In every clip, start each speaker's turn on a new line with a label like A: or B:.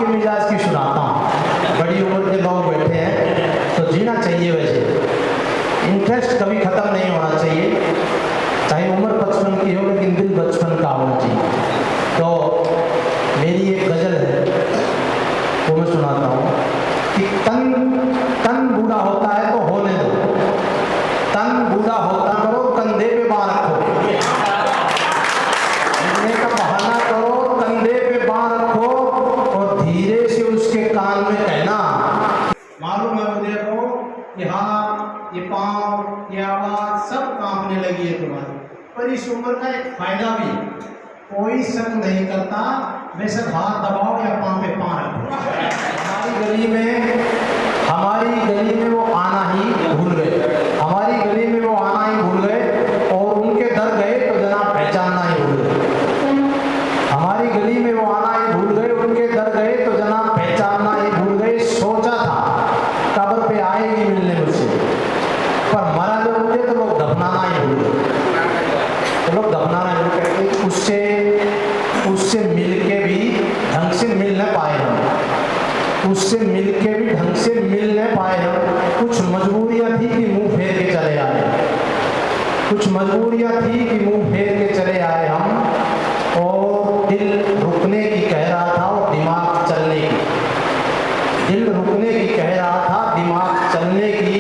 A: आपके मिजाज की सुनाता हूँ। बड़ी उम्र के लोग बैठे हैं तो जीना चाहिए, वैसे इंटरेस्ट कभी ख़त्म नहीं होना चाहिए, चाहे उम्र 55 की हो लेकिन दिल बचपन का होना चाहिए। तो मेरी एक गज़ल है वो मैं सुनाता हूँ कि तन बूढ़ा होता है तो होने दो, तन बूढ़ा होता करो कंधे पे बाँ रखो, कहने का बहाना करो कंधे पे बाँ रखो और धीरे से उसके कान में कहना, मालूम है मुझे को ये हाथ, ये पाँव, ये आवाज़ सब कांपने लगी है तुम्हारी, पर इस उम्र का एक फायदा भी है, कोई शक नहीं करता बेशक हाथ दबाओ या पाँव पे पाँ रखो। हमारी गली में वो आना ही भूल गए, हमारी गली में वो आना ही भूल गए और उनके दर गए तो जनाब पहचानना ही भूल गए। हमारी गली में वो आना ही भूल गए, उनके दर गए तो जनाब पहचानना ही भूल गए। सोचा था कब्र पे आएगी मिलने मुझसे, पर मरा जब मुझे तो लोग दफनाना ही भूल गए, तो लोग दफनाना ही भूल गए। उससे मिल के भी ढंग से मिल न पाए हम, उससे मिल के भी ढंग से मिल न पाए हम। कुछ मजबूरियाँ थी कि मुंह फेर के चले आए, कुछ मजबूरियाँ थी कि मुंह फेर के चले आए हम, और दिल रुकने की कह रहा था और दिमाग चलने की, दिल रुकने की कह रहा था दिमाग चलने की।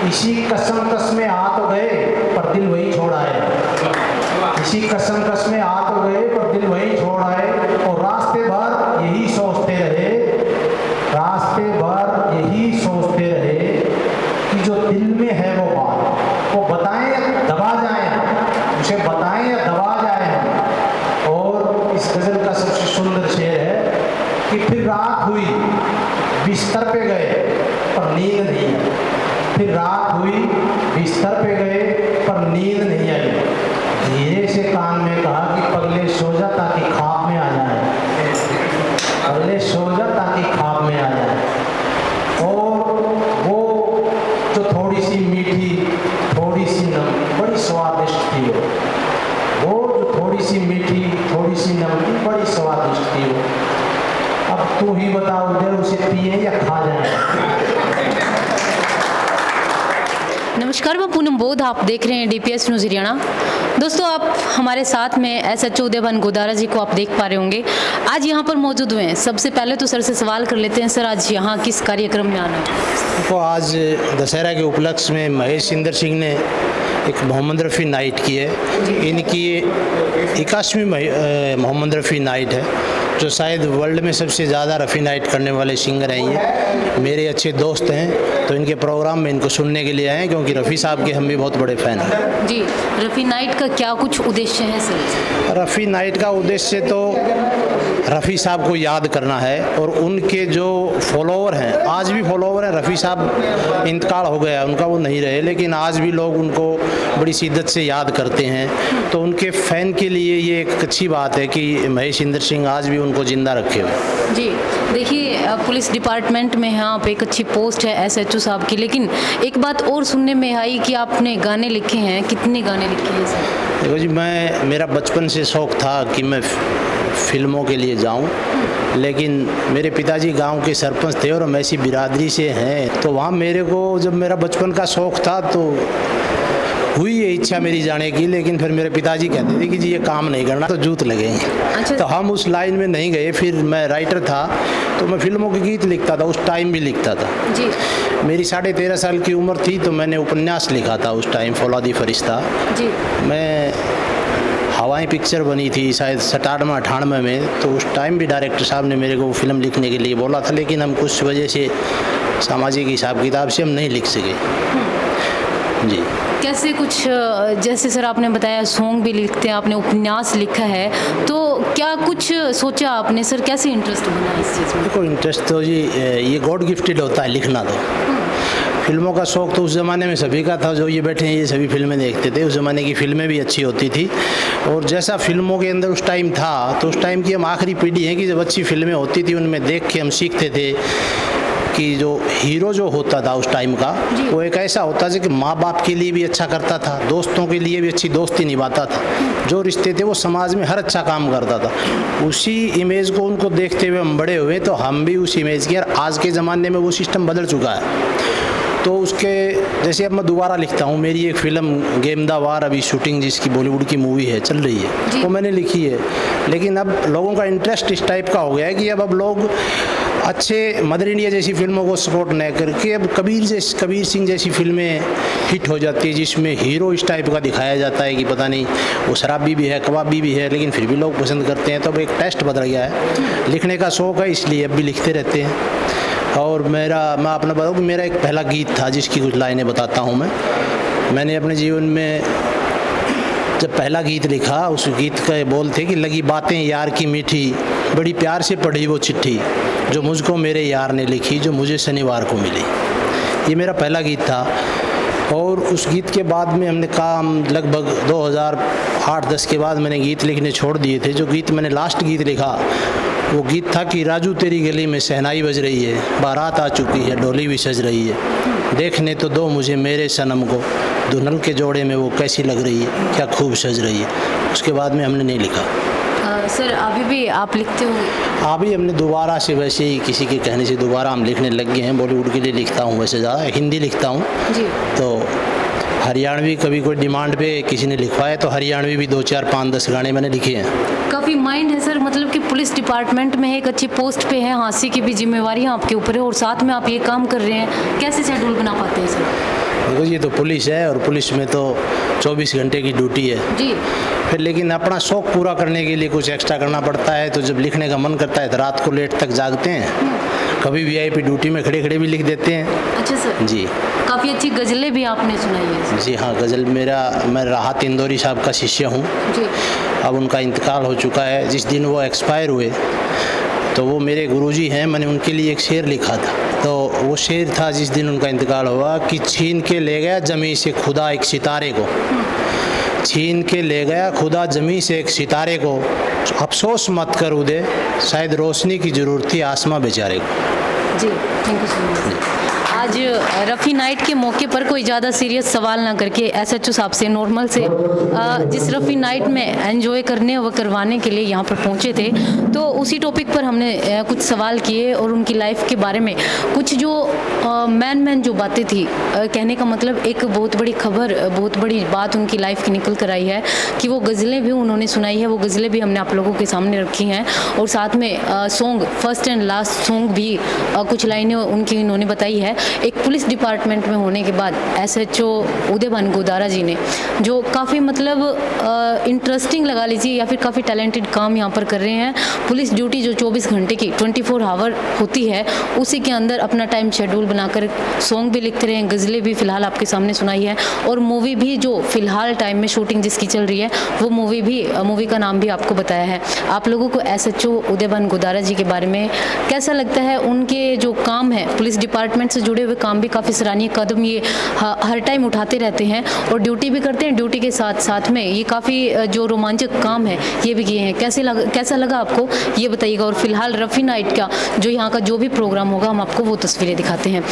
A: इसी कसम में आ तो गए पर दिल वही छोड़ आए, इसी कसम में आ तो गए पर दिल वही छोड़ आए। और रास्ते भर यही सोचते रहे, रास्ते भर यही सोचते रहे कि जो दिल में है वो बात, वो बताएं या दबा जाएं, उसे बताएं या दबा जाएं। और इस गज़ल का सबसे सुंदर शेर है कि फिर रात हुई बिस्तर पे गए पर नींद नहीं आई, फिर रात हुई बिस्तर पे गए पर नींद नहीं आई। धीरे से कान में कहा कि पगले सो जा ताकि ख्वाब में आ जाए, पगले सो जा ताकि ख्वाब में आ जाए। और वो जो थोड़ी सी मीठी थोड़ी सी नमकीन बड़ी स्वादिष्ट थी, वो जो थोड़ी सी मीठी थोड़ी सी नमकीन बड़ी स्वादिष्ट थी। अब तू ही बता उधर उसे पिए या खा जाए।
B: नमस्कार, मैं पूनम बोध, आप देख रहे हैं DPS न्यूज़ हरियाणा। दोस्तों, आप हमारे साथ में SHO उदयभान गोदारा जी को आप देख पा रहे होंगे, आज यहाँ पर मौजूद हुए हैं। सबसे पहले तो सर से सवाल कर लेते हैं, सर आज यहाँ किस कार्यक्रम में आना है?
C: तो आज दशहरा के उपलक्ष्य में महेश इंदर सिंह ने एक मोहम्मद रफ़ी नाइट की है। इनकी 81वीं मोहम्मद रफ़ी नाइट है, जो शायद वर्ल्ड में सबसे ज़्यादा रफ़ी नाइट करने वाले सिंगर हैं। ये मेरे अच्छे दोस्त हैं, तो इनके प्रोग्राम में इनको सुनने के लिए आए हैं, क्योंकि रफ़ी साहब के हम भी बहुत बड़े फ़ैन हैं।
B: जी, रफ़ी नाइट का क्या कुछ उद्देश्य है सर?
C: रफ़ी नाइट का उद्देश्य तो रफ़ी साहब को याद करना है, और उनके जो फॉलोवर हैं, आज भी फॉलोवर हैं। रफ़ी साहब इंतकाल हो गया उनका, वो नहीं रहे, लेकिन आज भी लोग उनको बड़ी शिद्दत से याद करते हैं। तो उनके फ़ैन के लिए ये एक अच्छी बात है कि महेश इंदर सिंह आज भी उनको ज़िंदा रखे हुए।
B: जी, देखिए पुलिस डिपार्टमेंट में यहाँ पे एक अच्छी पोस्ट है SHO साहब की, लेकिन एक बात और सुनने में आई कि आपने गाने लिखे हैं। कितने गाने लिखे हैं सर?
C: देखो जी, मेरा बचपन से शौक़ था कि मैं फिल्मों के लिए जाऊं, लेकिन मेरे पिताजी गांव के सरपंच थे और हम ऐसी बिरादरी से हैं, तो वहाँ मेरे को जब मेरा बचपन का शौक़ था तो हुई ये इच्छा मेरी जाने की, लेकिन फिर मेरे पिताजी कहते थे कि जी ये काम नहीं करना तो जूत लगेंगे।
B: अच्छा।
C: तो हम उस लाइन में नहीं गए। फिर मैं राइटर था, तो मैं फिल्मों के गीत लिखता था, उस टाइम भी लिखता था।
B: जी।
C: मेरी 13.5 साल की उम्र थी तो मैंने उपन्यास लिखा था उस टाइम, फौलादी फरिश्ता।
B: जी।
C: मैं हवाएं पिक्चर बनी थी शायद 97-98 में, तो उस टाइम भी डायरेक्टर साहब ने मेरे को फिल्म लिखने के लिए बोला था, लेकिन हम कुछ वजह से सामाजिक हिसाब किताब से हम नहीं लिख सके। जी।
B: कैसे कुछ, जैसे सर आपने बताया सॉन्ग भी लिखते हैं, आपने उपन्यास लिखा है, तो क्या कुछ सोचा आपने सर, कैसे इंटरेस्ट बना इस चीज़ में?
C: देखो, इंटरेस्ट तो जी ये गॉड गिफ्टेड होता है लिखना। तो फिल्मों का शौक़ तो उस ज़माने में सभी का था, जो ये बैठे हैं ये सभी फिल्में देखते थे। उस ज़माने की फिल्में भी अच्छी होती थी, और जैसा फिल्मों के अंदर उस टाइम था, तो उस टाइम की हम आखिरी पीढ़ी है कि जब अच्छी फिल्में होती थी उनमें देख के हम सीखते थे कि जो हीरो जो होता था उस टाइम का, वो एक ऐसा होता था कि माँ बाप के लिए भी अच्छा करता था, दोस्तों के लिए भी अच्छी दोस्ती निभाता था, जो रिश्ते थे वो समाज में हर अच्छा काम करता था। उसी इमेज को उनको देखते हुए हम बड़े हुए, तो हम भी उस इमेज के, आज के ज़माने में वो सिस्टम बदल चुका है। तो उसके जैसे अब मैं दोबारा लिखता हूँ, मेरी एक फ़िल्म गेम द वार अभी शूटिंग जिसकी बॉलीवुड की मूवी है चल रही है, वो मैंने लिखी है। लेकिन अब लोगों का इंटरेस्ट इस टाइप का हो गया है कि अब लोग अच्छे मदर इंडिया जैसी फिल्मों को सपोर्ट न करके अब कबीर सिंह जैसी फिल्में हिट हो जाती है, जिसमें हीरो इस टाइप का दिखाया जाता है कि पता नहीं वो शराबी भी है, कबाबी भी है, लेकिन फिर भी लोग पसंद करते हैं। तो अब एक टेस्ट बदल गया है, लिखने का शौक़ है इसलिए अब भी लिखते रहते हैं। और मैं अपना बताऊँ कि मेरा एक पहला गीत था जिसकी कुछ लाइनें बताता हूँ। मैंने अपने जीवन में जब पहला गीत लिखा, उस गीत का बोल थे कि लगी बातें यार की मीठी, बड़ी प्यार से पढ़ी वो चिट्ठी, जो मुझको मेरे यार ने लिखी, जो मुझे शनिवार को मिली। ये मेरा पहला गीत था। और उस गीत के बाद में हमने काम लगभग 2008-10 के बाद मैंने गीत लिखने छोड़ दिए थे। जो गीत मैंने लास्ट गीत लिखा वो गीत था कि राजू तेरी गली में शहनाई बज रही है, बारात आ चुकी है, डोली भी सज रही है, देखने तो दो मुझे मेरे सनम को, दुल्हन के जोड़े में वो कैसी लग रही है, क्या खूब सज रही है। उसके बाद में हमने नहीं लिखा।
B: सर अभी भी आप लिखते हो?
C: अभी हमने दोबारा से वैसे ही किसी के कहने से दोबारा हम लिखने लग गए हैं। बॉलीवुड के लिए लिखता हूँ वैसे ज़्यादा, हिंदी लिखता हूँ
B: जी।
C: तो हरियाणवी कभी कोई डिमांड पे किसी ने लिखवाया तो हरियाणवी भी 2, 4, 5, 10 गाने मैंने लिखे हैं।
B: काफ़ी माइंड है सर, मतलब कि पुलिस डिपार्टमेंट में एक अच्छी पोस्ट पे है, हांसी की भी जिम्मेवारियाँ आपके ऊपर है और साथ में आप ये काम कर रहे हैं, कैसे शेड्यूल बना पाते हैं सर?
C: देखो ये तो पुलिस है और पुलिस में तो 24 घंटे की ड्यूटी है
B: जी।
C: फिर लेकिन अपना शौक़ पूरा करने के लिए कुछ एक्स्ट्रा करना पड़ता है। तो जब लिखने का मन करता है तो रात को लेट तक जागते हैं, कभी VIP ड्यूटी में खड़े खड़े भी लिख देते हैं।
B: अच्छा सर
C: जी।
B: काफ़ी अच्छी गज़लें भी आपने सुनाई है।
C: जी हाँ, गज़ल मैं राहत इंदौरी साहब का शिष्य हूँ
B: जी।
C: अब उनका इंतकाल हो चुका है। जिस दिन वो एक्सपायर हुए तो वो मेरे गुरुजी हैं, मैंने उनके लिए एक शेर लिखा था। तो वो शेर था जिस दिन उनका इंतकाल हुआ कि छीन के ले गया ज़मीं से खुदा एक सितारे को, छीन के ले गया खुदा ज़मीं से एक सितारे को, अफसोस मत कर उदय, शायद रोशनी की ज़रूरत थी आसमां बेचारे को।
B: जी थैंक यू सो मच। आज रफ़ी नाइट के मौके पर कोई ज़्यादा सीरियस सवाल ना करके SHO साहब से नॉर्मल से जिस रफ़ी नाइट में एंजॉय करने व करवाने के लिए यहाँ पर पहुँचे थे, तो उसी टॉपिक पर हमने कुछ सवाल किए और उनकी लाइफ के बारे में कुछ जो मैन जो बातें थी, कहने का मतलब एक बहुत बड़ी खबर, बहुत बड़ी बात उनकी लाइफ की निकल कर आई है कि वो गज़लें भी उन्होंने सुनाई है। वो गज़लें भी हमने आप लोगों के सामने रखी हैं और साथ में song first and last song भी कुछ लाइनें उनकी उन्होंने बताई है। एक पुलिस डिपार्टमेंट में होने के बाद SHO उदयभान गोदारा जी ने जो काफ़ी मतलब इंटरेस्टिंग लगा लीजिए या फिर काफ़ी टैलेंटेड काम यहाँ पर कर रहे हैं। पुलिस ड्यूटी जो 24 घंटे की 24 आवर होती है, उसी के अंदर अपना टाइम शेड्यूल बनाकर सॉन्ग भी लिखते रहे हैं, गज़लें भी फ़िलहाल आपके सामने सुनाई है और मूवी भी जो फ़िलहाल टाइम में शूटिंग जिसकी चल रही है वो मूवी का नाम भी आपको बताया है। आप लोगों को SHO उदयभान गोदारा जी के बारे में कैसा लगता है? उनके जो काम है पुलिस डिपार्टमेंट से जुड़े हुए काम भी काफ़ी सराहनीय कदम ये हर टाइम उठाते रहते हैं और ड्यूटी भी करते हैं, ड्यूटी के साथ साथ में ये काफ़ी जो रोमांचक काम है ये भी किए हैं। कैसा लगा आपको ये बताइएगा। और फिलहाल रफ़ी नाइट का जो यहाँ का जो भी प्रोग्राम होगा हम आपको वो तस्वीरें दिखाते हैं।